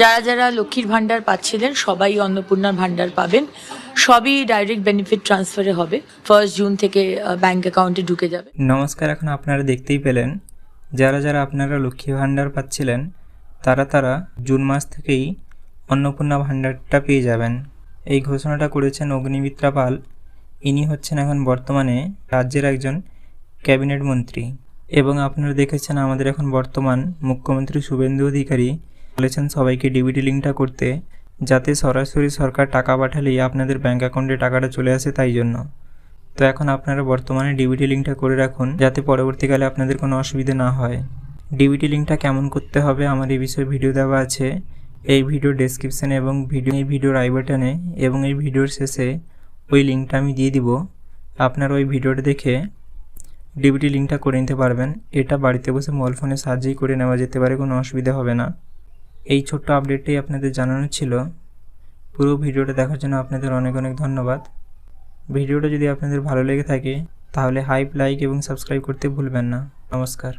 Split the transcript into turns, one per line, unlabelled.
যারা যারা লক্ষ্মীর ভাণ্ডার পাচ্ছিলেন সবাই অন্নপূর্ণার ভাণ্ডার পাবেন। সবই ডাইরেক্ট বেনিফিট ট্রান্সফারে হবে। 1 জুন থেকে ব্যাংক অ্যাকাউন্টে ঢুকে যাবে।
নমস্কার, এখন আপনারা দেখতেই পেলেন যারা যারা আপনারা লক্ষ্মী ভাণ্ডার পাচ্ছিলেন তারা জুন মাস থেকেই অন্নপূর্ণা ভাণ্ডারটা পেয়ে যাবেন। এই ঘোষণাটা করেছেন অগ্নিমিত্রা পাল। ইনি হচ্ছেন এখন বর্তমানে রাজ্যের একজন ক্যাবিনেট মন্ত্রী এবং আপনারা দেখেছেন আমাদের এখন বর্তমান মুখ্যমন্ত্রী শুভেন্দু অধিকারী বলেছেন সবাইকে ডিবিটি লিঙ্কটা করতে, যাতে সরাসরি সরকার টাকা পাঠালেই আপনাদের ব্যাঙ্ক অ্যাকাউন্টে টাকাটা চলে আসে। তাই জন্য তো এখন আপনারা বর্তমানে ডিবিটি লিঙ্কটা করে রাখুন, যাতে পরবর্তীকালে আপনাদের কোনো অসুবিধা না হয়। ডিবিটি লিঙ্কটা কেমন করতে হবে আমার এই বিষয়ে ভিডিও দেওয়া আছে এই ভিডিও ডেসক্রিপশানে এবং এই ভিডিওর আই বাটনে, এবং এই ভিডিওর শেষে ওই লিঙ্কটা আমি দিয়ে দিব। আপনারা ওই ভিডিওটা দেখে ডিবিটি লিঙ্কটা করে নিতে পারবেন। এটা বাড়িতে বসে মোবাইল ফোনের সাহায্যেই করে নেওয়া যেতে পারে, কোনো অসুবিধা হবে না। এই ছোট্ট আপডেটটাই আপনাদের জানানো ছিল। পুরো ভিডিওটা দেখার জন্য আপনাদের অনেক অনেক ধন্যবাদ। ভিডিওটা যদি আপনাদের ভালো লেগে থাকে তাহলে লাইক এবং সাবস্ক্রাইব করতে ভুলবেন না। নমস্কার।